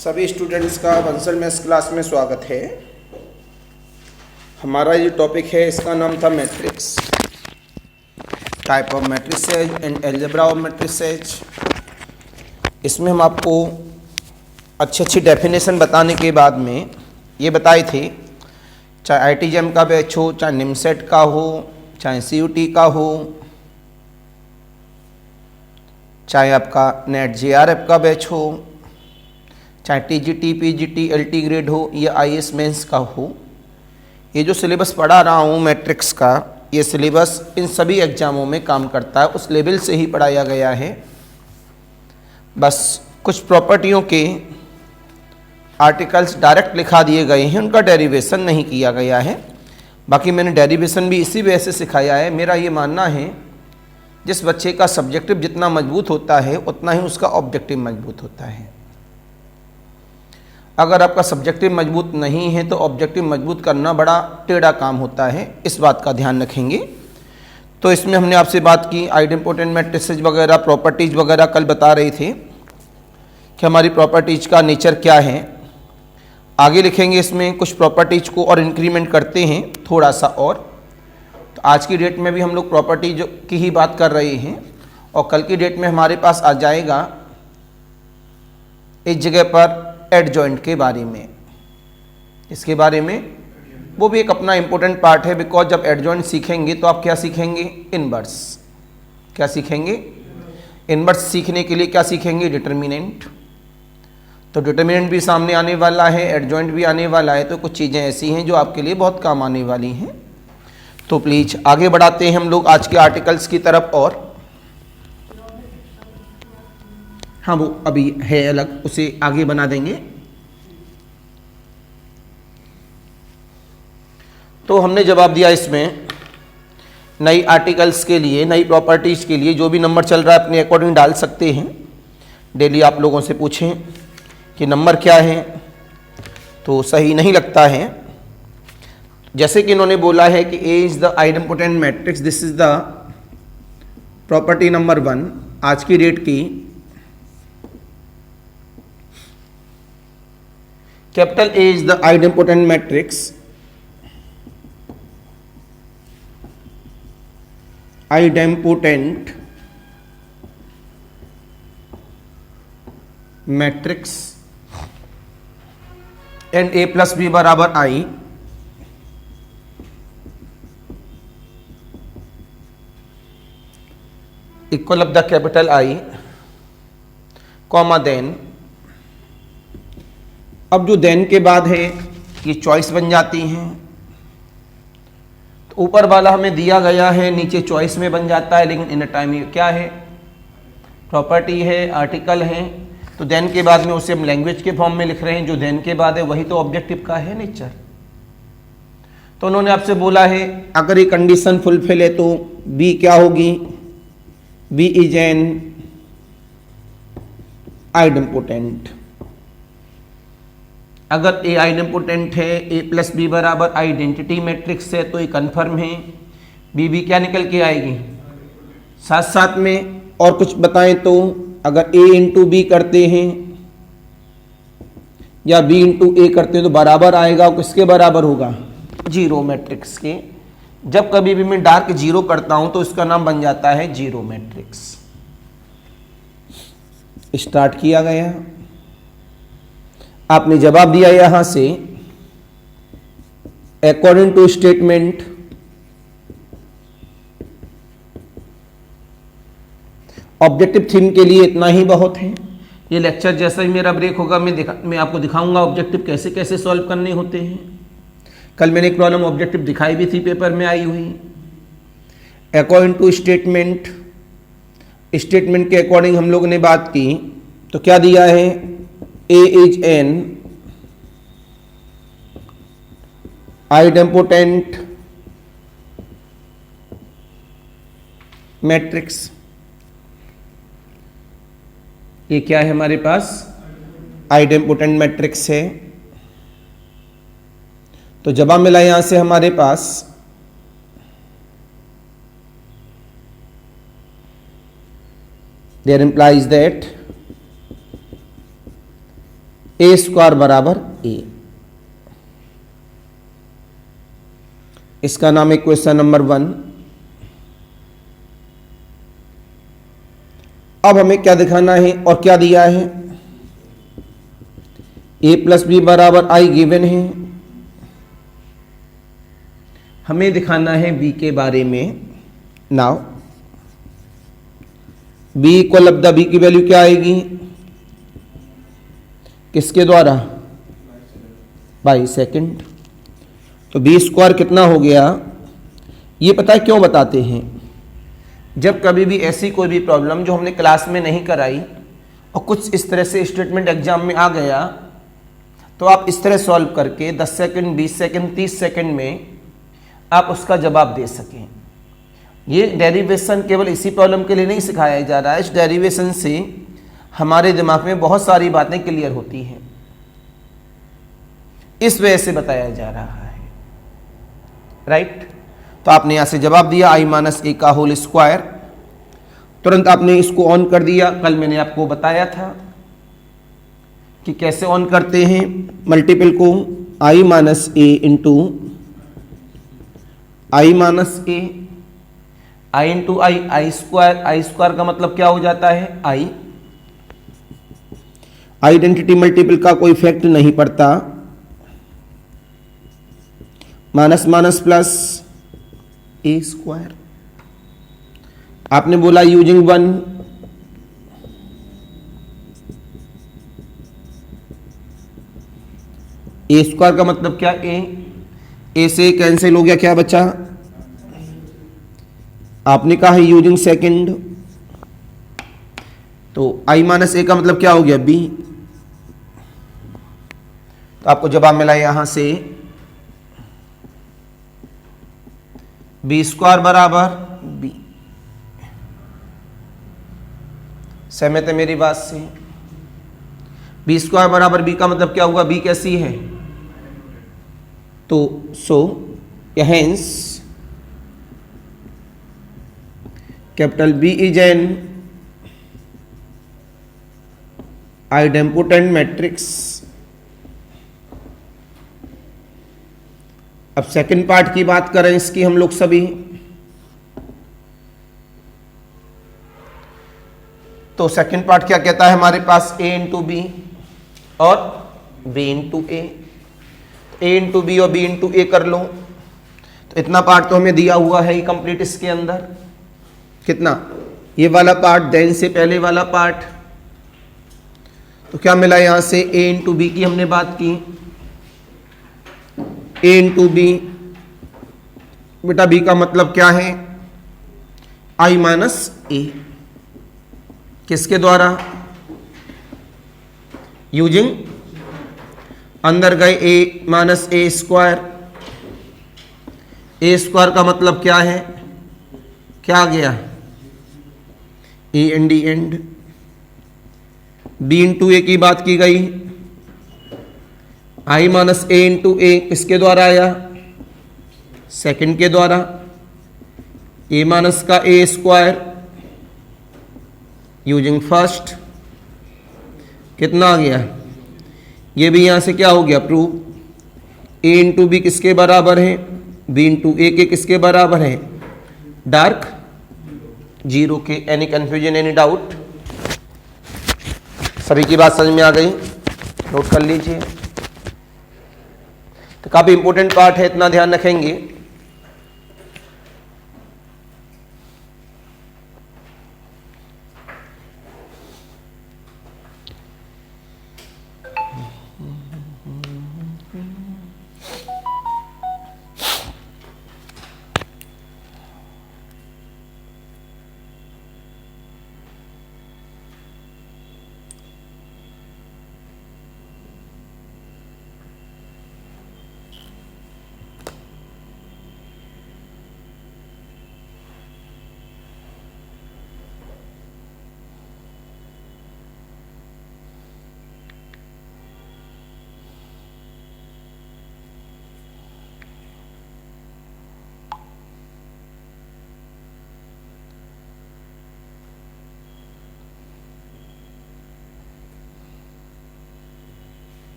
सभी स्टूडेंट्स का Bansal maths class में स्वागत है। हमारा जो टॉपिक है इसका नाम था matrix, type of matrices and algebra of matrices. इसमें हम आपको अच्छी अच्छी डेफिनेशन बताने के बाद में ये बताए थे, चाहे आईटीजेम का बैच हो, चाहे निमसेट का हो, चाहे सीयूटी का हो, चाहे आपका नेट जेआरएफ का बैच हो, चाहे टीजीटी, पीजीटी, एलटी ग्रेड हो या आईएएस मेंस का हो, ये जो सिलेबस पढ़ा रहा हूँ मैट्रिक्स का, ये सिलेबस इन सभी एग्जामों में काम करता है। उस लेवल से ही पढ़ाया गया है। बस कुछ प्रॉपर्टियों के आर्टिकल्स डायरेक्ट लिखा दिए गए हैं, उनका डेरिवेशन नहीं किया गया है। बाकी मैंने डेरिवेशन भी इसी वजह से सिखाया है। मेरा ये मानना है जिस बच्चे का सब्जेक्टिव जितना मजबूत होता है उतना ही उसका ऑब्जेक्टिव मजबूत होता है। अगर आपका सब्जेक्टिव मजबूत नहीं है तो ऑब्जेक्टिव मजबूत करना बड़ा टेढ़ा काम होता है, इस बात का ध्यान रखेंगे। तो इसमें हमने आपसे बात की आइडेंपोटेंट मैट्रिसेज वगैरह, प्रॉपर्टीज़ वगैरह कल बता रहे थे कि हमारी प्रॉपर्टीज़ का नेचर क्या है। आगे लिखेंगे इसमें कुछ प्रॉपर्टीज़ को और इंक्रीमेंट करते हैं थोड़ा सा। और तो आज की डेट में भी हम लोग प्रॉपर्टीज की ही बात कर रहे हैं और कल की डेट में हमारे पास आ जाएगा इस जगह पर एडजॉइंट के बारे में। इसके बारे में वो भी एक अपना इंपॉर्टेंट पार्ट है, बिकॉज जब एडजॉइंट सीखेंगे तो आप क्या सीखेंगे? इनवर्स। क्या सीखेंगे? इनवर्स सीखने के लिए क्या सीखेंगे? डिटर्मिनेंट। तो डिटर्मिनेंट भी सामने आने वाला है, एडजॉइंट भी आने वाला है। तो कुछ चीज़ें ऐसी हैं जो आपके लिए बहुत काम आने वाली हैं। तो प्लीज आगे बढ़ाते हैं हम लोग आज के आर्टिकल्स की तरफ। और हाँ, वो अभी है अलग, उसे आगे बना देंगे। तो हमने जवाब दिया इसमें नई आर्टिकल्स के लिए, नई प्रॉपर्टीज के लिए जो भी नंबर चल रहा है अपने अकॉर्डिंग डाल सकते हैं। डेली आप लोगों से पूछें कि नंबर क्या है तो सही नहीं लगता है। जैसे कि इन्होंने बोला है कि A is the idempotent matrix, this is the property number 1 आज की डेट की। Capital A is the idempotent matrix, idempotent matrix and A plus B बराबर I. Equal of the capital I comma then. अब जो then के बाद है ये चॉइस बन जाती हैं। तो ऊपर वाला हमें दिया गया है, नीचे चॉइस में बन जाता है, लेकिन इन टाइम ये क्या है? प्रॉपर्टी है, आर्टिकल है। तो देन के बाद में उसे हम लैंग्वेज के फॉर्म में लिख रहे हैं। जो देन के बाद है वही तो ऑब्जेक्टिव का है नेचर। तो उन्होंने आपसे बोला है अगर ये कंडीशन फुलफिल है तो बी क्या होगी? B is an idempotent. अगर ए आइडेंपोटेंट है, ए प्लस बी बराबर आइडेंटिटी मैट्रिक्स है, तो ये कन्फर्म है। बी क्या निकल के आएगी? साथ साथ में और कुछ बताएं तो अगर ए इंटू बी करते हैं या बी इंटू ए करते हैं तो बराबर आएगा। और किसके बराबर होगा? जीरो मैट्रिक्स के। जब कभी भी मैं डार्क जीरो करता हूं तो इसका नाम बन जाता है जीरो मैट्रिक्स। स्टार्ट किया गया, आपने जवाब दिया यहां से according to statement objective theme के लिए इतना ही बहुत है। ये लेक्चर जैसा ही मेरा ब्रेक होगा मैं आपको दिखाऊंगा ऑब्जेक्टिव कैसे कैसे सॉल्व करने होते हैं। कल मैंने एक प्रॉब्लम ऑब्जेक्टिव दिखाई भी थी, पेपर में आई हुई। अकॉर्डिंग टू स्टेटमेंट, स्टेटमेंट के अकॉर्डिंग हम लोग ने बात की। तो क्या दिया है? ए इज एन आइडेंपोटेंट मैट्रिक्स। ये क्या है हमारे पास? आइडेंपोटेंट मैट्रिक्स है। तो जवाब मिला यहां से हमारे पास there implies that A square बराबर ए। इसका नाम है क्वेश्चन नंबर 1। अब हमें क्या दिखाना है और क्या दिया है, a प्लस बी बराबर आई गिवन है, हमें दिखाना है b के बारे में। नाउ b इक्वल अब द b की वैल्यू क्या आएगी, किसके द्वारा, बाई सेकेंड। तो b स्क्वायर कितना हो गया, ये पता है क्यों बताते हैं, जब कभी भी ऐसी कोई भी प्रॉब्लम जो हमने क्लास में नहीं कराई और कुछ इस तरह से स्टेटमेंट एग्जाम में आ गया, तो आप इस तरह सॉल्व करके 10 सेकंड 20 सेकंड 30 सेकंड में आप उसका जवाब दे सकें। ये डेरिवेशन केवल इसी प्रॉब्लम के लिए नहीं सिखाया जा रहा है, इस डेरिवेशन से हमारे दिमाग में बहुत सारी बातें क्लियर होती हैं, इस वजह से बताया जा रहा है, राइट। तो आपने यहां से जवाब दिया आई माइनस ए का होल स्क्वायर, तुरंत आपने इसको ऑन कर दिया। कल मैंने आपको बताया था कि कैसे ऑन करते हैं मल्टीपल को, आई माइनस ए इंटू आई माइनस ए, आई इंटू आई स्क्वायर का मतलब क्या हो जाता है आई। आइडेंटिटी मल्टीपल का कोई इफेक्ट नहीं पड़ता, माइनस माइनस प्लस ए स्क्वायर। आपने बोला यूजिंग 1, ए स्क्वायर का मतलब क्या, ए से कैंसिल हो गया, क्या बचा, आपने कहा है यूजिंग सेकंड, तो आई माइनस ए का मतलब क्या हो गया बी। तो आपको जवाब मिला यहां से बी स्क्वायर बराबर बी। सहमत है मेरी बात से, बी स्क्वायर बराबर बी का मतलब क्या हुआ, बी कैसी है, तो so hence capital B is an idempotent matrix. अब सेकंड पार्ट की बात करें इसकी हम लोग सभी, तो सेकंड पार्ट क्या कहता है हमारे पास, a इंटू बी और b इंटू ए, ए इंटू बी और b इंटू ए कर लो। तो इतना पार्ट तो हमें दिया हुआ है कंप्लीट, इसके अंदर कितना, ये वाला पार्ट, देन से पहले वाला पार्ट। तो क्या मिला यहां से, a इंटू बी की हमने बात की, a इंटू बी, बेटा b का मतलब क्या है, i माइनस ए, किसके द्वारा, यूजिंग, अंदर गए a minus A square, A square का मतलब क्या है, क्या आ गया, A N D and, B into A की बात की गई, आई माइनस ए इंटू ए किसके द्वारा आया, सेकंड के द्वारा, ए माइनस का ए स्क्वायर यूजिंग फर्स्ट, कितना आ गया, ये भी यहां से क्या हो गया प्रूव, ए इंटू बी किसके बराबर है, बी इंटू ए के किसके बराबर है, डार्क जीरो के। एनी कंफ्यूजन, एनी डाउट, सभी की बात समझ में आ गई, नोट कर लीजिए। तो काफी इंपॉर्टेंट पार्ट है, इतना ध्यान रखेंगे।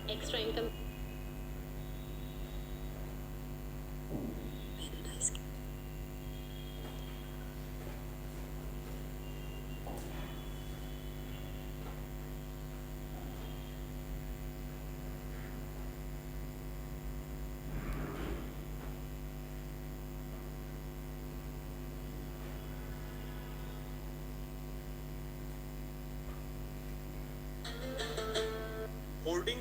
extra income. Hoarding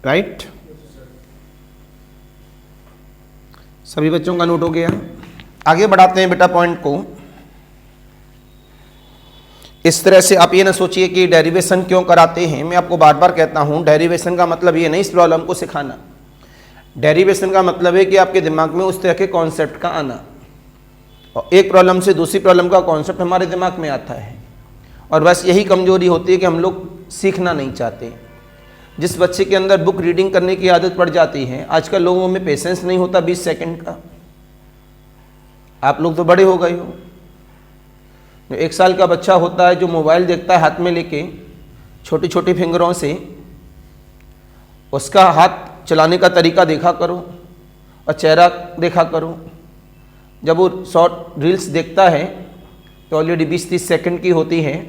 right. सभी बच्चों का नोट हो गया। आगे बढ़ाते हैं बेटा पॉइंट को। इस तरह से आप ये ना सोचिए कि डेरिवेशन क्यों कराते हैं। मैं आपको बार बार कहता हूं, डेरिवेशन का मतलब ये नहीं इस प्रॉब्लम को सिखाना। डेरिवेशन का मतलब है कि आपके दिमाग में उस तरह के कॉन्सेप्ट का आना, और एक प्रॉब्लम से दूसरी प्रॉब्लम का कॉन्सेप्ट हमारे दिमाग में आता है। और बस यही कमजोरी होती है कि हम लोग सीखना नहीं चाहते। जिस बच्चे के अंदर बुक रीडिंग करने की आदत पड़ जाती है, आजकल लोगों में पेशेंस नहीं होता 20 सेकंड का। आप लोग तो बड़े हो गए हो। जो 1 साल का बच्चा होता है जो मोबाइल देखता है हाथ में लेके छोटी छोटी फिंगरों से, उसका हाथ चलाने का तरीका देखा करो और चेहरा देखा करो। जब वो शॉर्ट रील्स देखता है तो ऑलरेडी 20-30 सेकंड की होती है।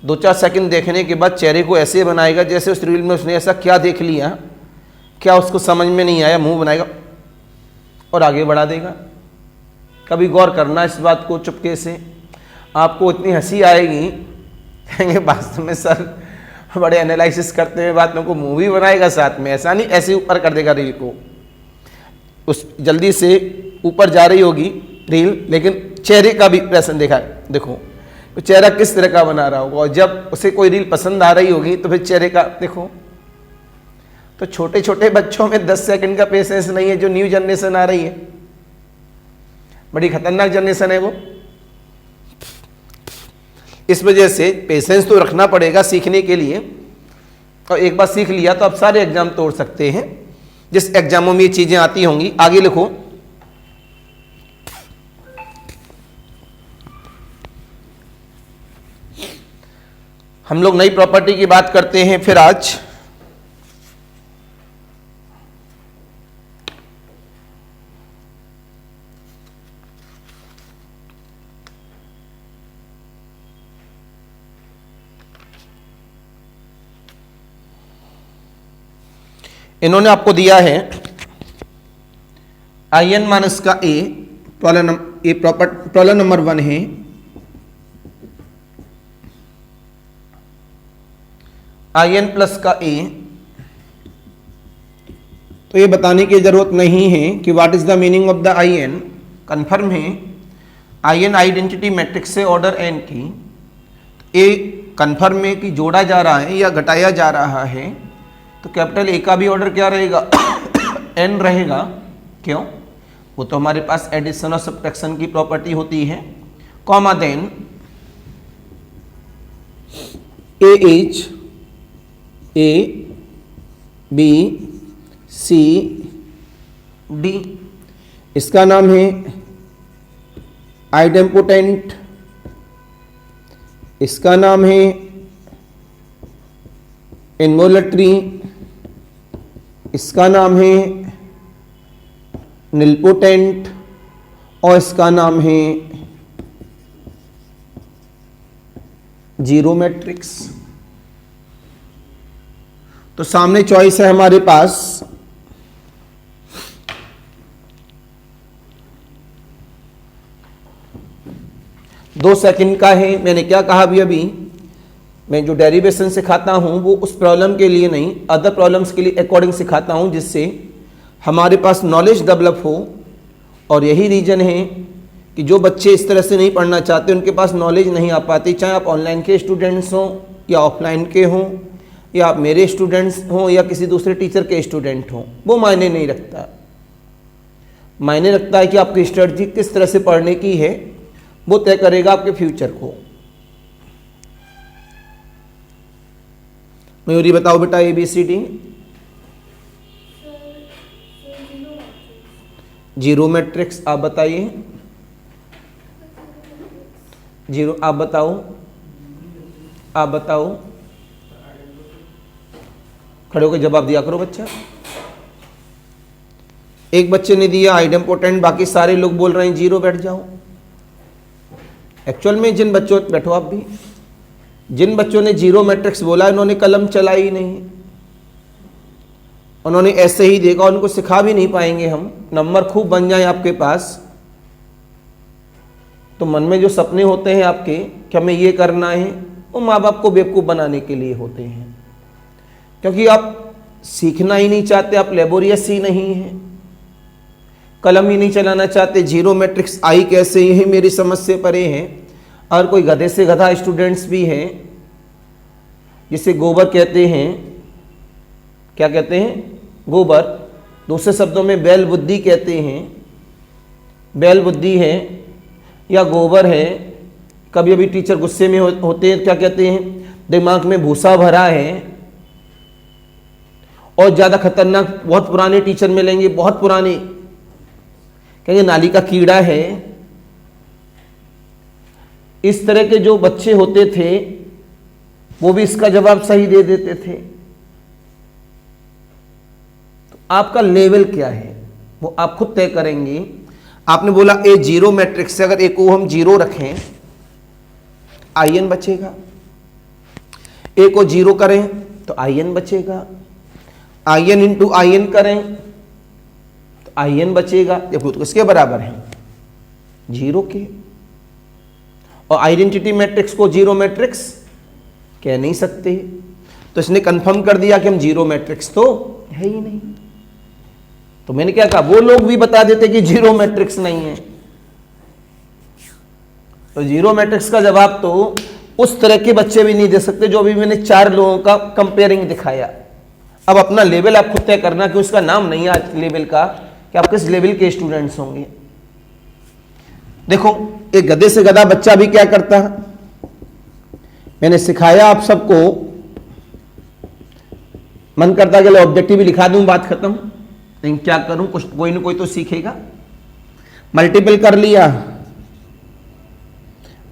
2-4 सेकंड देखने के बाद चेहरे को ऐसे बनाएगा जैसे उस रील में उसने ऐसा क्या देख लिया, क्या उसको समझ में नहीं आया, मुंह बनाएगा और आगे बढ़ा देगा। कभी गौर करना इस बात को चुपके से, आपको इतनी हंसी आएगी, कहेंगे वास्तव में सर बड़े एनालिसिस करते हुए बातों को मूवी बनाएगा साथ में। ऐसा नहीं ऐसे ऊपर कर देगा रील को, उस जल्दी से ऊपर जा रही होगी रील, लेकिन चेहरे का भी एक्सप्रेशन देखा, देखो तो चेहरा किस तरह का बना रहा होगा, और जब उसे कोई रील पसंद आ रही होगी तो फिर चेहरे का देखो। तो छोटे छोटे बच्चों में 10 सेकंड का पेशेंस नहीं है, जो न्यू जनरेशन आ रही है, बड़ी खतरनाक जनरेशन है वो। इस वजह से पेशेंस तो रखना पड़ेगा सीखने के लिए, और एक बार सीख लिया तो आप सारे एग्जाम तोड़ सकते हैं। जिस एग्जामों में ये चीजें आती होंगी, आगे लिखो। हम लोग नई प्रॉपर्टी की बात करते हैं फिर आज। इन्होंने आपको दिया है IN माइनस का A, प्रॉब्लम नंबर 1 है। IN प्लस का A, तो ये बताने की जरूरत नहीं है कि what is the meaning of the IN। Confirm है IN आइडेंटिटी मैट्रिक्स से ऑर्डर n की। A कन्फर्म है कि जोड़ा जा रहा है या घटाया जा रहा है, तो कैपिटल A का भी ऑर्डर क्या रहेगा n रहेगा। क्यों? वो तो हमारे पास एडिशन और सब्ट्रैक्शन की प्रॉपर्टी होती है। Comma then AH A B C D, इसका नाम है आइडेम्पोटेंट, इसका नाम है इनवोलेटरी, इसका नाम है निलपोटेंट, और इसका नाम है जीरो मैट्रिक्स। तो सामने चॉइस है हमारे पास दो सेकंड का है। मैंने क्या कहा अभी मैं जो डेरिवेशन सिखाता हूं वो उस प्रॉब्लम के लिए नहीं, अदर प्रॉब्लम्स के लिए अकॉर्डिंग सिखाता हूं, जिससे हमारे पास नॉलेज डेवलप हो। और यही रीजन है कि जो बच्चे इस तरह से नहीं पढ़ना चाहते, उनके पास नॉलेज नहीं आ पाती, चाहे आप ऑनलाइन के स्टूडेंट्स हों या ऑफलाइन के हों, या आप मेरे स्टूडेंट्स हों या किसी दूसरे टीचर के स्टूडेंट हों, वो मायने नहीं रखता। मायने रखता है कि आपकी स्ट्रेटजी किस तरह से पढ़ने की है, वो तय करेगा आपके फ्यूचर को। मयूरी बताओ बेटा ABCD। जीरो मैट्रिक्स आप बताइए। जीरो आप बताओ, आप बताओ, खड़े होकर जवाब दिया करो बच्चा। एक बच्चे ने दिया आइडेम्पोटेंट, बाकी सारे लोग बोल रहे हैं जीरो, बैठ जाओ। एक्चुअल में जिन बच्चों, बैठो आप भी, जिन बच्चों ने जीरो मैट्रिक्स बोला उन्होंने कलम चलाई नहीं, उन्होंने ऐसे ही देखा, उनको सिखा भी नहीं पाएंगे हम। नंबर खूब बन जाए आपके पास तो मन में जो सपने होते हैं आपके कि हमें ये करना है, वो माँ बाप को बेवकूफ़ बनाने के लिए होते हैं, क्योंकि आप सीखना ही नहीं चाहते, आप लेबोरियस ही नहीं है, कलम ही नहीं चलाना चाहते। जीरो मैट्रिक्स आई कैसे, यही मेरी समझ से परे है। और कोई गधे से गधा स्टूडेंट्स भी हैं जिसे गोबर कहते हैं। क्या कहते हैं? गोबर। दूसरे शब्दों में बैल बुद्धि कहते हैं। बैल बुद्धि है या गोबर है। कभी अभी टीचर गुस्से में होते हैं, क्या कहते हैं? दिमाग में भूसा भरा है। और ज़्यादा खतरनाक बहुत पुराने टीचर मिलेंगे, बहुत पुराने, कहेंगे नाली का कीड़ा है। इस तरह के जो बच्चे होते थे वो भी इसका जवाब सही दे देते थे। तो आपका लेवल क्या है वो आप खुद तय करेंगे। आपने बोला ए जीरो मैट्रिक्स से अगर ए को हम जीरो रखें, IN बचेगा। ए को जीरो करें तो IN बचेगा। IN इंटू IN करें तो IN बचेगा। देखो तो किसके बराबर है? जीरो के, और आइडेंटिटी मैट्रिक्स को जीरो मैट्रिक्स कह नहीं सकते, तो इसने कंफर्म कर दिया कि हम जीरो मैट्रिक्स तो है ही नहीं। तो मैंने क्या कहा, वो लोग भी बता देते कि जीरो मैट्रिक्स नहीं है। तो जीरो मैट्रिक्स का जवाब तो उस तरह के बच्चे भी नहीं दे सकते जो अभी मैंने 4 लोगों का कंपेयरिंग दिखाया। अब अपना लेवल आप खुद तय करना कि उसका नाम नहीं है आज लेवल का, कि आप किस लेवल के स्टूडेंट्स होंगे। देखो, एक गधे से गधा बच्चा भी क्या करता है, मैंने सिखाया आप सबको, मन करता है कि ऑब्जेक्टिव भी लिखा दूं, बात खत्म, लेकिन क्या करूं, कुछ कोई ना कोई तो सीखेगा। मल्टीपल कर लिया,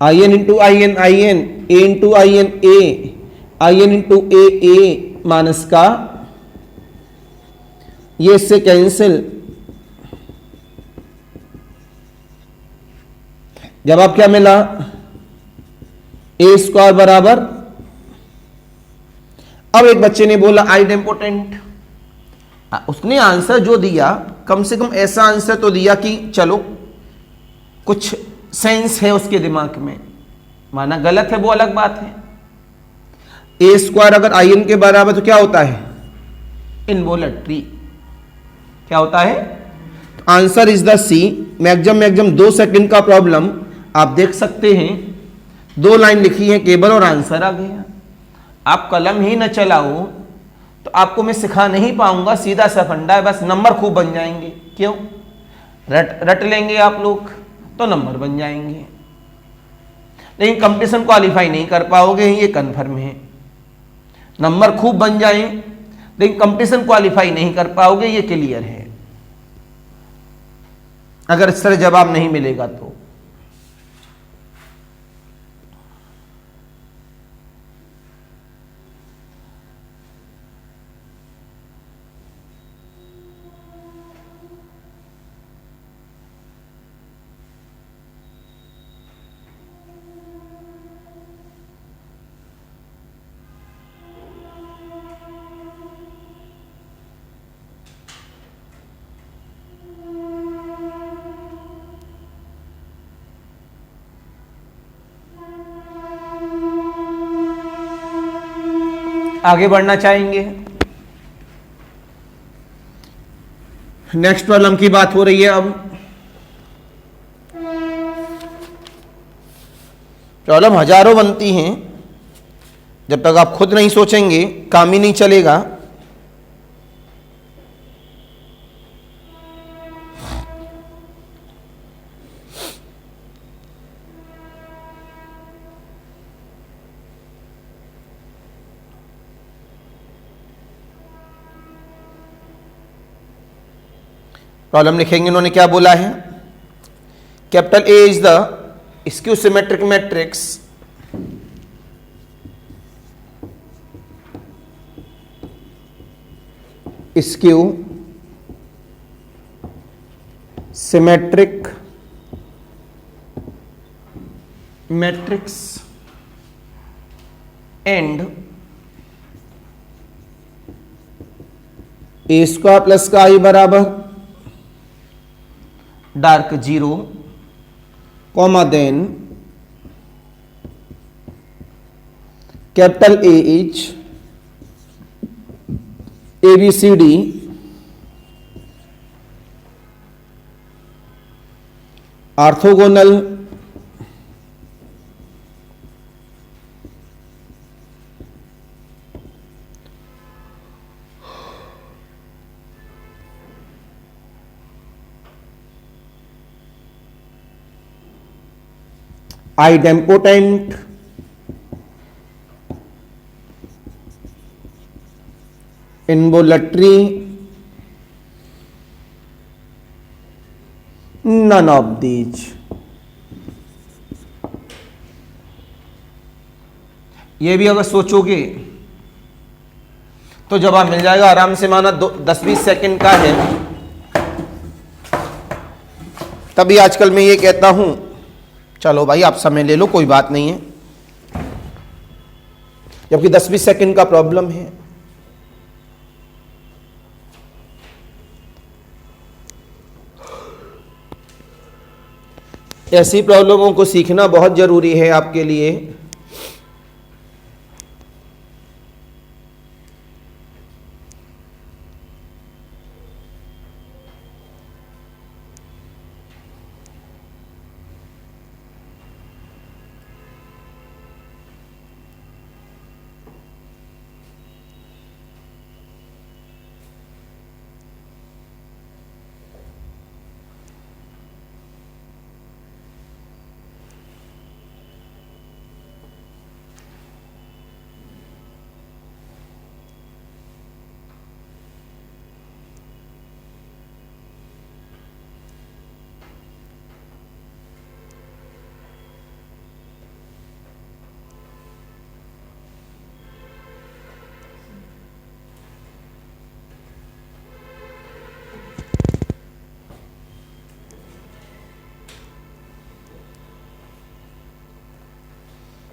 I N into I N I N, A into I N A, I N into A minus का, ये इससे कैंसिल। जवाब क्या मिला, ए स्क्वायर बराबर। अब एक बच्चे ने बोला आइडेम्पोटेंट, उसने आंसर जो दिया कम से कम ऐसा आंसर तो दिया कि चलो कुछ सेंस है उसके दिमाग में, माना गलत है वो अलग बात है। ए स्क्वायर अगर आई एन के बराबर तो क्या होता है, इनवोलेटरी। क्या होता है, answer is the C. Maximum 2 second का प्रॉब्लम आप देख सकते हैं, 2 लाइन लिखी है केवल और आंसर आ गया। आप कलम ही न चलाओ तो आपको मैं सिखा नहीं पाऊंगा, सीधा सा फंडा है, बस नंबर खूब बन जाएंगे। क्यों, रट लेंगे आप लोग तो नंबर बन जाएंगे, लेकिन कंपटीशन क्वालिफाई नहीं कर पाओगे, ये कन्फर्म है। नंबर खूब बन जाए लेकिन कंपटीशन क्वालिफाई नहीं कर पाओगे, ये क्लियर है, अगर इस तरह जवाब नहीं मिलेगा तो। आगे बढ़ना चाहेंगे, नेक्स्ट प्रॉब्लम की बात हो रही है। अब प्रॉब्लम हजारों बनती हैं, जब तक आप खुद नहीं सोचेंगे काम ही नहीं चलेगा। प्रॉब्लम लिखेंगे, उन्होंने क्या बोला है, capital A is the skew symmetric matrix skew symmetric matrix and A square plus का आई बराबर dark 0, comma then capital A is ABCD orthogonal idempotent involuntary none of these। ये भी अगर सोचोगे तो जवाब मिल जाएगा आराम से, माना 10-20 सेकंड का है। तभी आजकल मैं ये कहता हूं चलो भाई आप समय ले लो, कोई बात नहीं है, जबकि 10-20 सेकंड का प्रॉब्लम है। ऐसी प्रॉब्लमों को सीखना बहुत ज़रूरी है आपके लिए।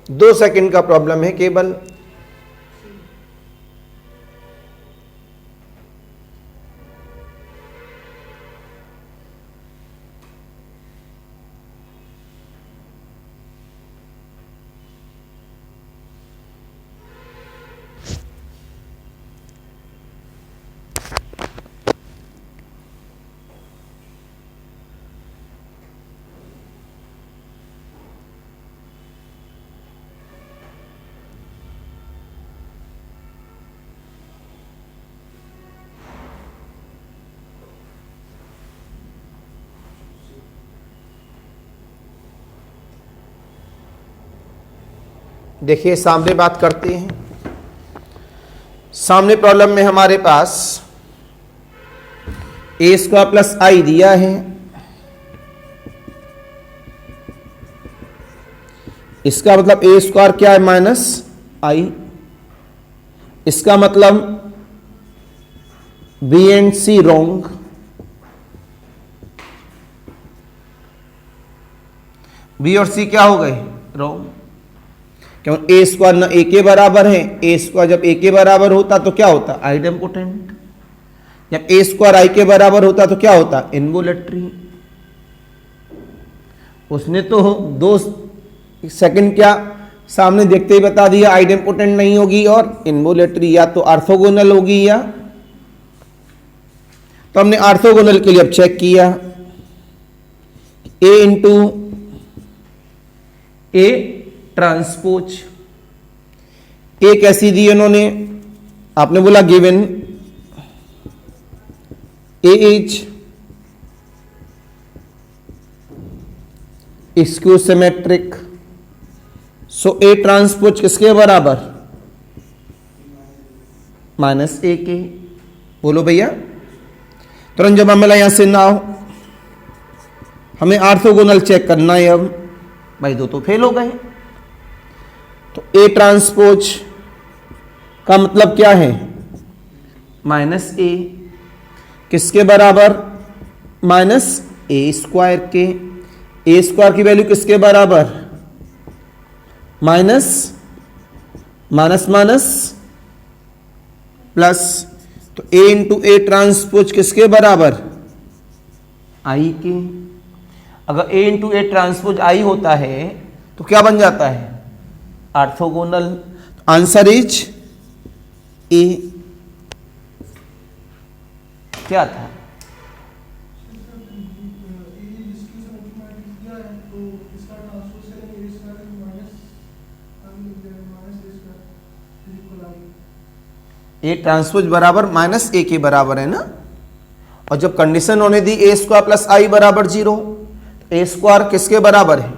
दो सेकंड का प्रॉब्लम है केवल। देखिए सामने बात करते हैं। सामने प्रॉब्लम में हमारे पास ए स्क्वायर प्लस आई दिया है। इसका मतलब ए स्क्वायर क्या है माइनस आई। इसका मतलब B and C wrong. B और सी क्या हो गए रॉन्ग, क्यों ए स्क्वायर ना ए के बराबर है। ए स्क्वायर जब ए के बराबर होता तो क्या होता आइडेम्पोटेंट। जब ए स्क्वायर आई के बराबर होता तो क्या होता इनवोलेटरी। उसने तो 2 सेकंड क्या सामने देखते ही बता दिया आइडेम्पोटेंट नहीं होगी और इनवोलेटरी, या तो ऑर्थोगोनल होगी या। तो हमने ऑर्थोगोनल के लिए अब चेक किया ए इंटू ए ट्रांसपोज। ए कैसी दी उन्होंने, आपने बोला given A is skew symmetric, so A transpose किसके बराबर माइनस ए के। बोलो भैया तुरंत जब हमें यहां से ना हो, हमें ऑर्थोगोनल चेक करना है। अब भाई दो तो फेल हो गए, तो ए ट्रांसपोज का मतलब क्या है माइनस ए किसके बराबर माइनस ए स्क्वायर के। ए स्क्वायर की वैल्यू किसके बराबर माइनस माइनस माइनस प्लस, तो ए इंटू ए ट्रांसपोज किसके बराबर आई के। अगर ए इंटू ए ट्रांसपोज आई होता है तो क्या बन जाता है ऑर्थोगोनल। Answer is a. क्या था ए ट्रांसपोज बराबर माइनस ए के बराबर है ना। और जब कंडीशन होने दी ए स्क्वायर प्लस आई बराबर 0, तो ए स्क्वायर किसके बराबर है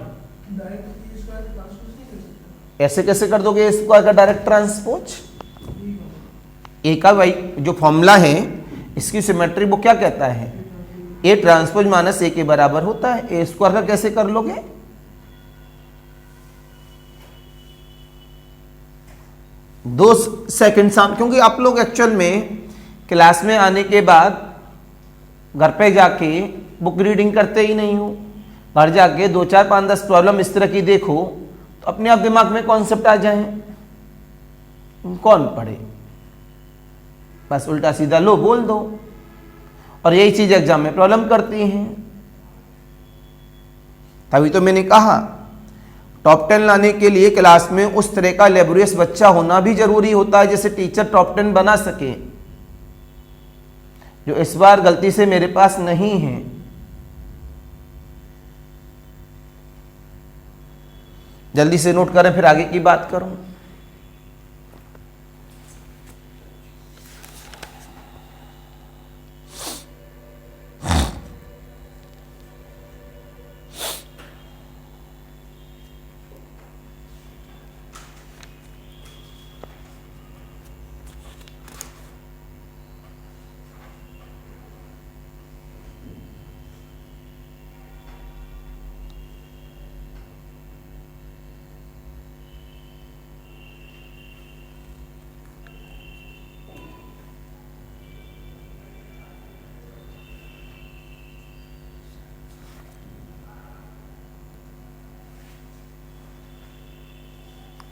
ऐसे कैसे कर दोगे ए स्क्वायर का डायरेक्ट ट्रांसपोज। ए का भाई जो फॉर्मूला है इसकी सिमेट्री वो क्या कहता है ए ट्रांसपोज माइनस ए के बराबर होता है। ए स्क्वायर का कैसे कर लोगे, दो सेकंड सामने, क्योंकि आप लोग एक्चुअल में क्लास में आने के बाद घर पे जाके बुक रीडिंग करते ही नहीं हो। घर जाके 2 4 5 10 प्रॉब्लम इस तरह की देखो तो अपने आप दिमाग में कॉन्सेप्ट आ जाए। कौन पढ़े, बस उल्टा सीधा लो बोल दो, और यही चीज एग्जाम में प्रॉब्लम करती हैं। तभी तो मैंने कहा टॉप 10 लाने के लिए क्लास में उस तरह का लेबोरियस बच्चा होना भी जरूरी होता है जैसे टीचर टॉप 10 बना सके, जो इस बार गलती से मेरे पास नहीं है। जल्दी से नोट करें फिर आगे की बात करूं।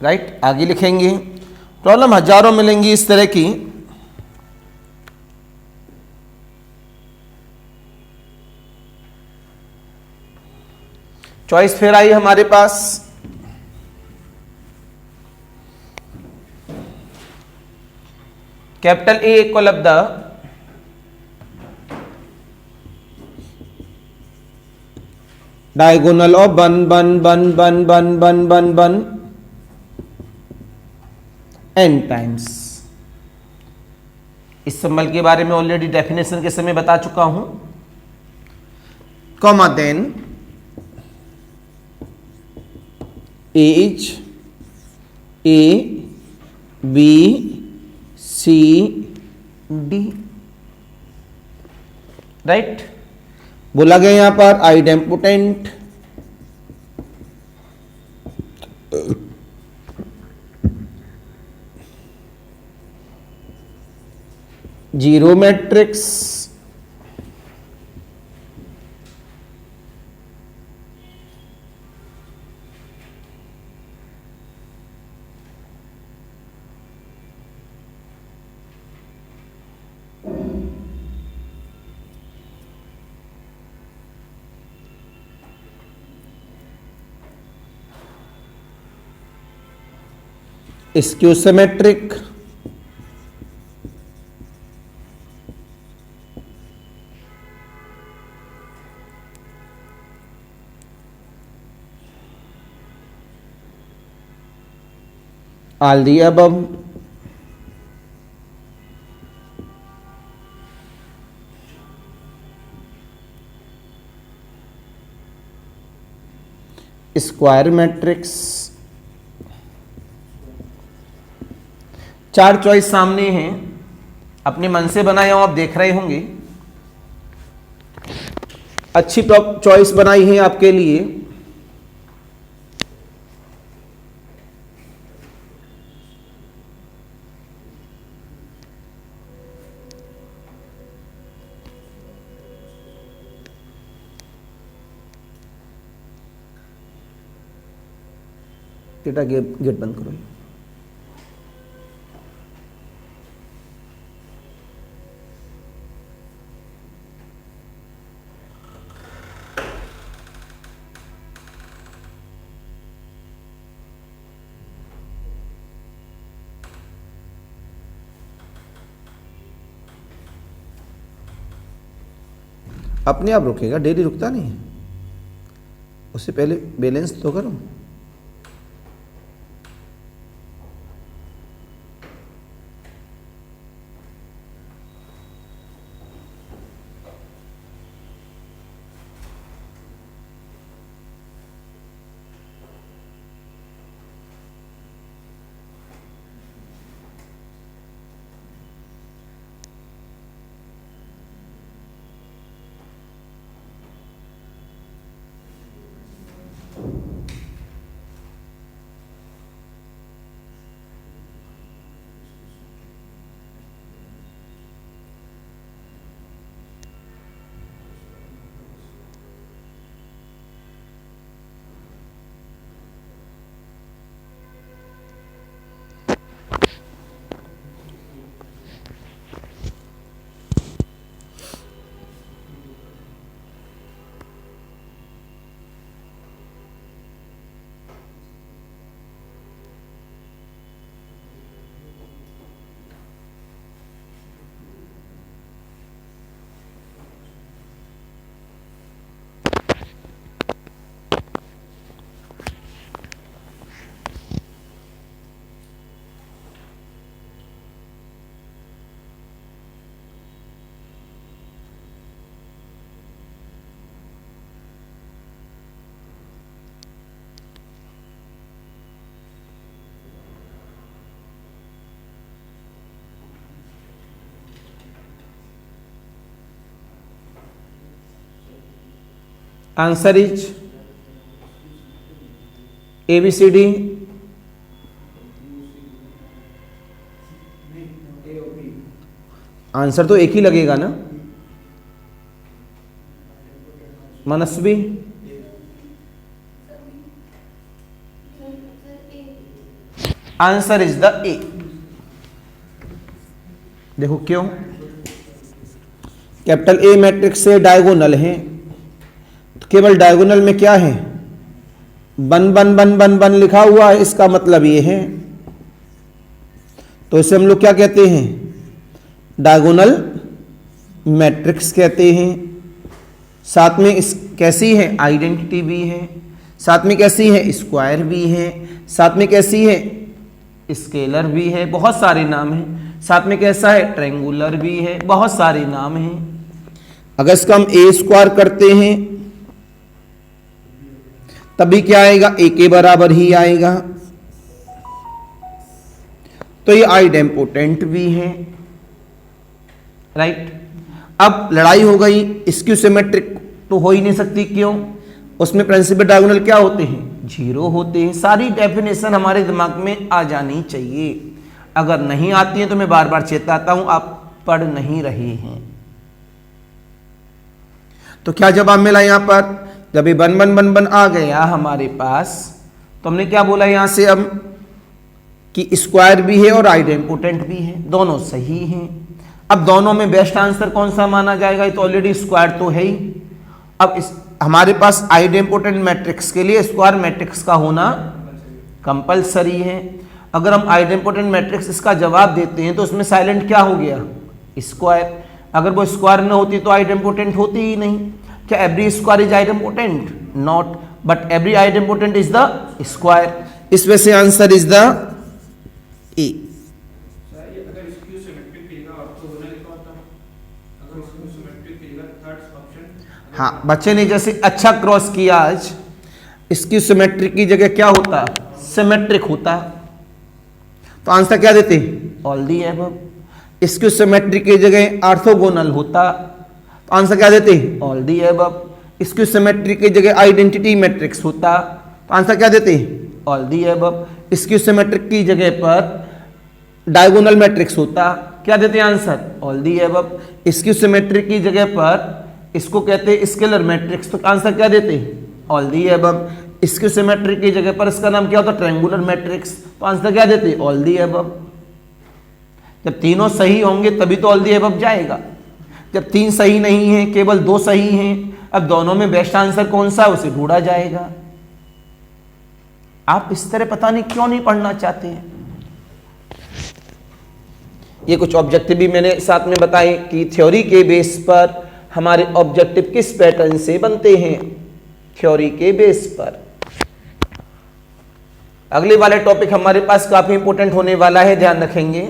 राइट, आगे लिखेंगे। प्रॉब्लम हजारों मिलेंगी इस तरह की। चॉइस फिर आई हमारे पास, capital A equal of the diagonal of one one one one one one one one n times. इस सिंबल के बारे में ऑलरेडी डेफिनेशन के समय बता चुका हूं। Comma then as A B C D, right. बोला गया यहां पर idempotent zero matrix skew symmetric all the above, square matrix. चार चॉइस सामने हैं, अपने मन से बनाए हो, आप देख रहे होंगे। अच्छी चॉइस बनाई है आपके लिए। बेटा गेट बंद करो। अपने आप रुकेगा, डेली रुकता नहीं है। उससे पहले बैलेंस तो करो। Answer is ABCD। आंसर तो एक ही लगेगा ना Manasvi. Answer is the A. देखो क्यों, कैपिटल ए मैट्रिक्स से डायगोनल है, तो केवल डायगोनल में क्या है, बन बन बन बन बन लिखा हुआ है, इसका मतलब ये है। तो इसे हम लोग क्या कहते हैं, डायगोनल मैट्रिक्स कहते हैं। साथ में इस कैसी है, आइडेंटिटी भी है, साथ में कैसी है, स्क्वायर भी है, साथ में कैसी है, स्केलर भी है, बहुत सारे नाम हैं। साथ में कैसा है, ट्रायंगुलर भी है, बहुत सारे नाम हैं। अगर इसका हम ए स्क्वायर करते हैं तभी क्या आएगा, ए के बराबर ही आएगा। तो ये आइडेम्पोटेंट भी है, राइट। अब लड़ाई हो गई, स्क्यू सिमेट्रिक तो हो ही नहीं सकती, क्यों, उसमें प्रिंसिपल डायगोनल क्या होते हैं, 0 होते हैं। सारी डेफिनेशन हमारे दिमाग में आ जानी चाहिए। अगर नहीं आती है तो मैं बार बार चेताता हूं, आप पढ़ नहीं रहे हैं। तो क्या जवाब मिला यहां पर, जब ये बन बन बन बन आ गया हमारे पास, तो हमने क्या बोला यहां से अब कि स्क्वायर भी है और आइडेम्पोटेंट भी है, दोनों सही हैं। अब दोनों में बेस्ट आंसर कौन सा माना जाएगा, ये तो ऑलरेडी स्क्वायर तो है ही। अब हमारे पास आइडेम्पोटेंट मैट्रिक्स के लिए स्क्वायर मैट्रिक्स का होना कंपलसरी है। अगर हम आइडेम्पोटेंट मैट्रिक्स इसका जवाब देते हैं तो उसमें साइलेंट क्या हो गया, स्क्वायर। अगर वो स्क्वायर न होती तो आइडेम्पोटेंट होती ही नहीं। क्या every square is idempotent, not, but every idempotent is the square. इस वजह से आंसर इज द ए। हाँ, बच्चे ने जैसे अच्छा क्रॉस किया आज, इसकी सिमेट्रिक की जगह क्या होता, सिमेट्रिक होता, तो आंसर क्या देते, ऑल दी एबव। इसकी सिमेट्रिक की जगह ऑर्थोगोनल होता, तो आंसर क्या देते, ऑल दी एबव। इसकी सिमेट्रिक की जगह आइडेंटिटी मैट्रिक्स होता, तो आंसर क्या देते, ऑल दी एबव। इसकी सिमेट्रिक की जगह पर डायगोनल मैट्रिक्स होता, क्या देते आंसर, ऑल दी एबव। इसकी सिमेट्रिक की जगह पर इसको कहते हैं स्केलर मैट्रिक्स, तो आंसर क्या देते, ऑल दी एबव। इसकी सिमेट्रिक की जगह पर इसका नाम क्या होता, ट्रायंगुलर मैट्रिक्स, तो आंसर क्या देते, ऑल दी एबव। जब तीनों सही होंगे तभी तो ऑल दी एबव जाएगा। जब 3 सही नहीं है, केवल 2 सही हैं, अब दोनों में बेस्ट आंसर कौन सा है उसे ढूंढा जाएगा। आप इस तरह पता नहीं क्यों नहीं पढ़ना चाहते हैं। ये कुछ ऑब्जेक्टिव भी मैंने साथ में बताए कि थ्योरी के बेस पर हमारे ऑब्जेक्टिव किस पैटर्न से बनते हैं, थ्योरी के बेस पर। अगले वाले टॉपिक हमारे पास काफी इंपॉर्टेंट होने वाला है, ध्यान रखेंगे।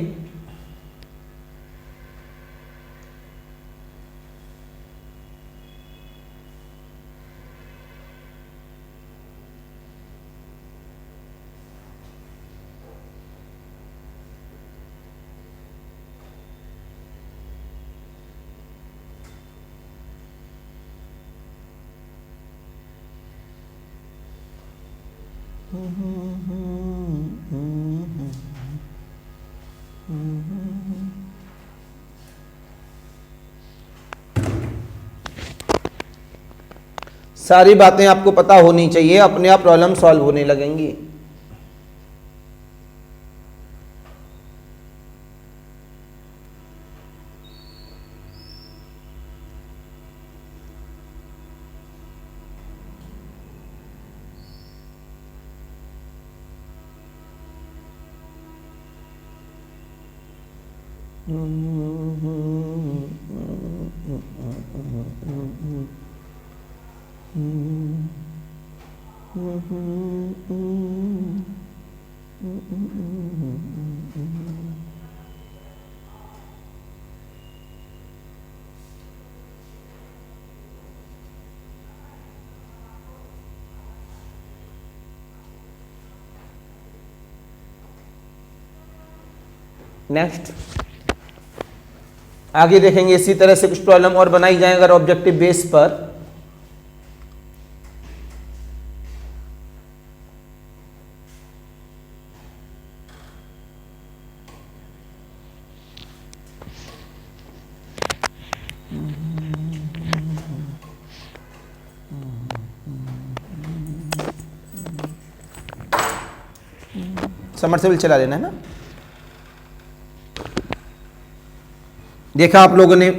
सारी बातें आपको पता होनी चाहिए, अपने आप प्रॉब्लम सॉल्व होने लगेंगी। नेक्स्ट आगे देखेंगे, इसी तरह से कुछ प्रॉब्लम और बनाई जाए अगर ऑब्जेक्टिव बेस पर। समरसेबल चला लेना है ना। देखा आप लोगों ने,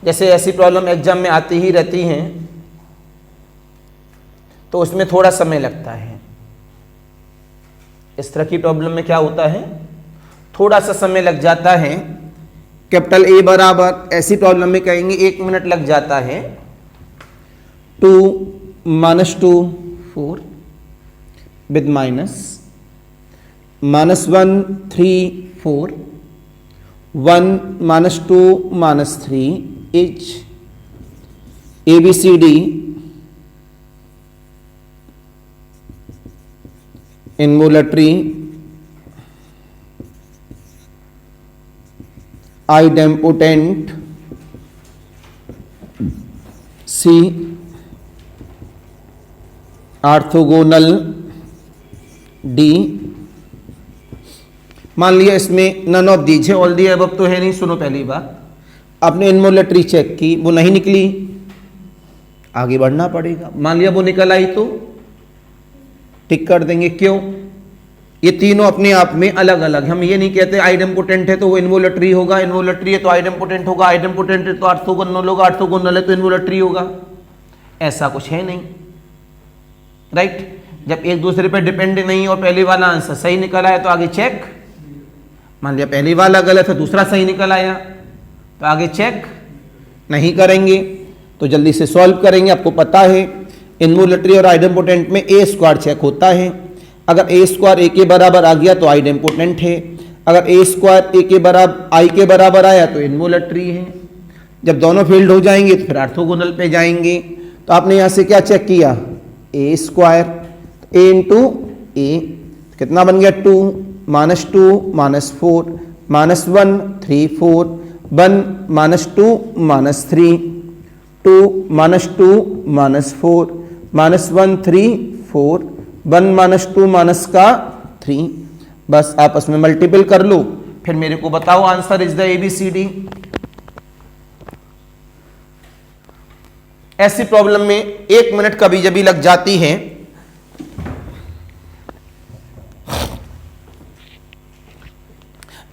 जैसे ऐसी प्रॉब्लम एग्जाम में आती ही रहती हैं तो उसमें थोड़ा समय लगता है। इस तरह की प्रॉब्लम में क्या होता है, थोड़ा सा समय लग जाता है। कैपिटल ए बराबर, ऐसी प्रॉब्लम में कहेंगे 1 मिनट लग जाता है। 2 - 2 4 with minus, -1 3 4, 1 - 2 - 3 is ABCD involuntary idempotent C orthogonal D। मान लिया इसमें नन ऑफ दीज है, ऑल दी अबव तो है नहीं। सुनो पहली बात, आपने इनवोलेटरी चेक की, वो नहीं निकली, आगे बढ़ना पड़ेगा। मान लिया वो निकल आई तो टिक कर देंगे। क्यों, ये तीनों अपने आप में अलग अलग। हम ये नहीं कहते आइडेम्पोटेंट है तो वो इनवोलेटरी होगा, इनवोलेटरी है तो आइडेम्पोटेंट होगा, आइडेम्पोटेंट है तो ऑर्थोगोनल होगा, ऑर्थोगोनल है तो इनवोलेटरी होगा। ऐसा कुछ है नहीं, राइट। जब एक दूसरे पर डिपेंड नहीं और पहले वाला आंसर सही निकल आया तो आगे चेक। मान लिया पहले वाला गलत है, दूसरा सही निकल आया तो आगे चेक नहीं करेंगे, तो जल्दी से सॉल्व करेंगे। आपको पता है इनवोलेटरी और आइडेम्पोटेंट में ए स्क्वायर चेक होता है। अगर ए स्क्वायर ए के बराबर आ गया तो आइडेम्पोटेंट है, अगर ए स्क्वायर ए के बराबर आई के बराबर आया तो इनवोलेटरी है। जब दोनों फील्ड हो जाएंगे तो फिर ऑर्थोगोनल पे जाएंगे। तो आपने यहाँ से क्या चेक किया, ए स्क्वायर, ए इंटू ए कितना बन गया 2 - 2 - 4 -1 3 4 1 - 2 - 3 2 - 2 - 4 -1 3 4 1 - 2 माइनस का 3। बस आपस में मल्टीपल कर लो, फिर मेरे को बताओ आंसर इज द ABCD। ऐसी प्रॉब्लम में 1 मिनट कभी जब भी लग जाती है।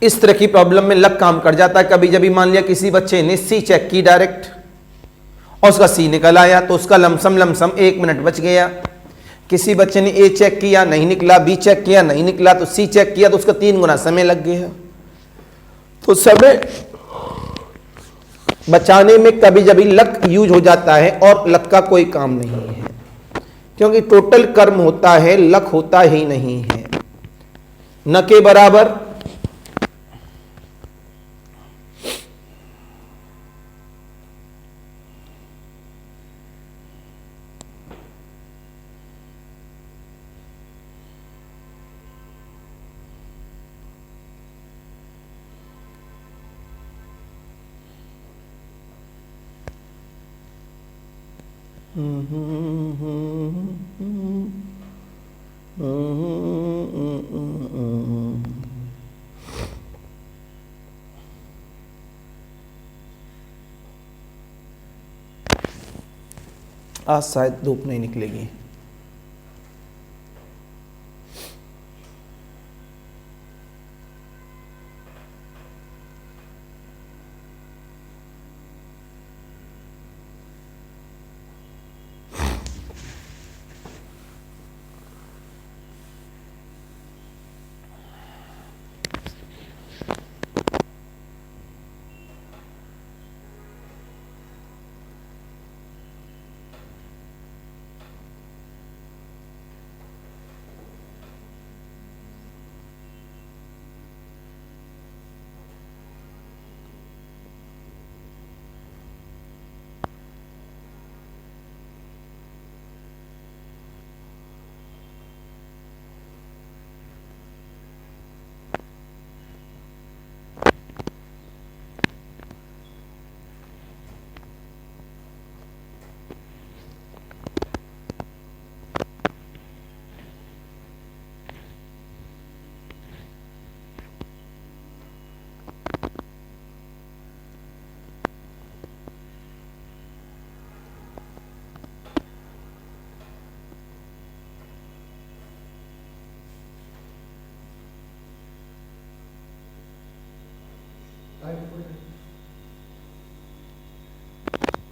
इस तरह की प्रॉब्लम में लक काम कर जाता है। कभी जब भी मान लिया किसी बच्चे ने सी चेक की डायरेक्ट और उसका सी निकल आया तो उसका लमसम 1 मिनट बच गया। किसी बच्चे ने ए चेक किया नहीं निकला, बी चेक किया नहीं निकला, तो सी चेक किया तो उसका 3 गुना समय लग गया। तो समय बचाने में कभी जब भी लक यूज हो जाता है और लक का कोई काम नहीं है, क्योंकि टोटल कर्म होता है, लक होता ही नहीं है। न के बराबर आज शायद धूप नहीं निकलेगी।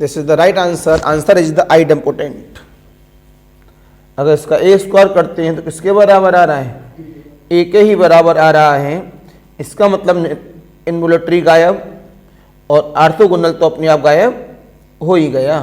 This is the right answer. Answer is the idempotent. अगर इसका ए स्क्वायर करते हैं तो किसके बराबर आ रहा है? ए के ही बराबर आ रहा है। इसका मतलब इन्वोल्यूटरी गायब और ऑर्थोगोनल तो अपने आप गायब हो ही गया।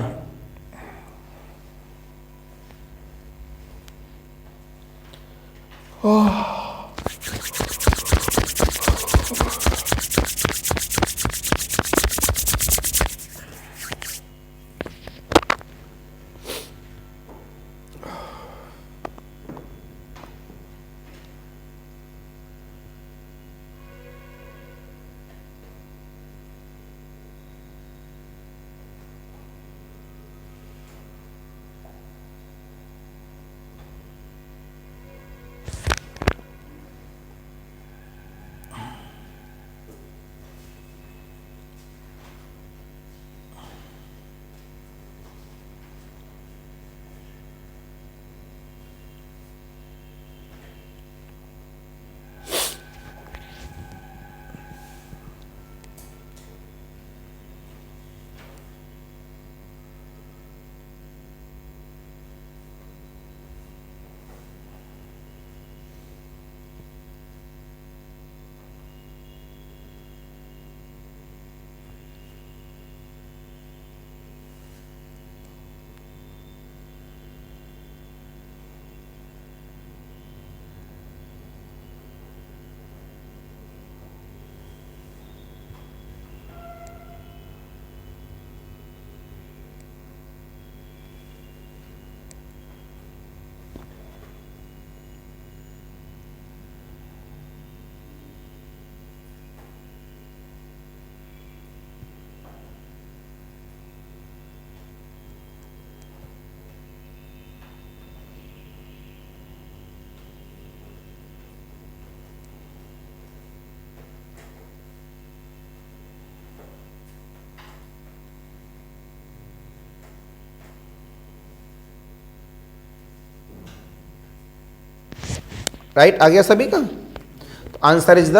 राइट आ गया सभी का? तो answer is the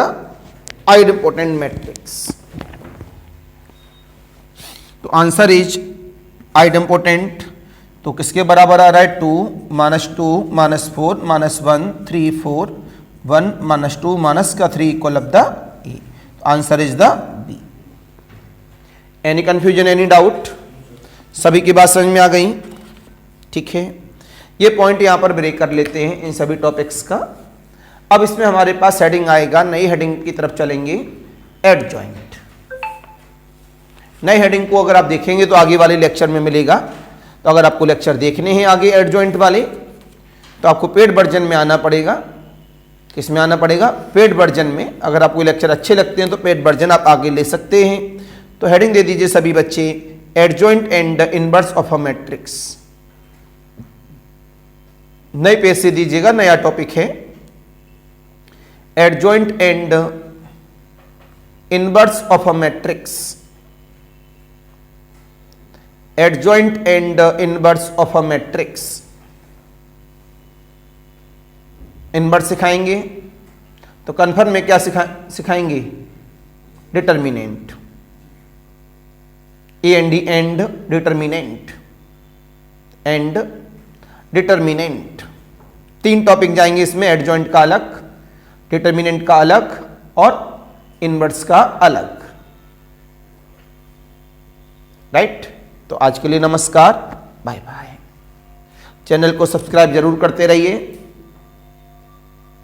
idempotent matrix. तो आंसर इज आइडेम्पोटेंट। तो किसके बराबर आ रहा है? 2 -2 -4 -1 3 4 1 -2 माइनस का 3 equal of the A. Answer is the B. Any confusion, any doubt? सभी की बात समझ में आ गई? ठीक है, ये पॉइंट यहां पर ब्रेक कर लेते हैं इन सभी टॉपिक्स का। अब इसमें हमारे पास हेडिंग आएगा, नई हेडिंग की तरफ चलेंगे, एडजॉइंट। नई हेडिंग को अगर आप देखेंगे तो आगे वाले लेक्चर में मिलेगा। तो अगर आपको लेक्चर देखने हैं आगे एडजॉइंट वाले, तो आपको पेड वर्जन में आना पड़ेगा। किस में आना पड़ेगा? पेड वर्जन में। अगर आपको लेक्चर अच्छे लगते हैं तो पेड वर्जन आप आगे ले सकते हैं। तो हेडिंग दे दीजिए सभी बच्चे, adjoint and inverse of a matrix. नए पेज से दीजिएगा, नया टॉपिक है, adjoint and inverse of a matrix. Adjoint and inverse of a matrix. Inverse सिखाएंगे तो कन्फर्म में क्या सिखाएंगे? Determinant, A and D and determinant and determinant. 3 topic जाएंगे इसमें, एडजॉइंट का अलग, डिटर्मिनेंट का अलग और इनवर्स का अलग। राइट? तो आज के लिए नमस्कार, बाय बाय। चैनल को सब्सक्राइब जरूर करते रहिए।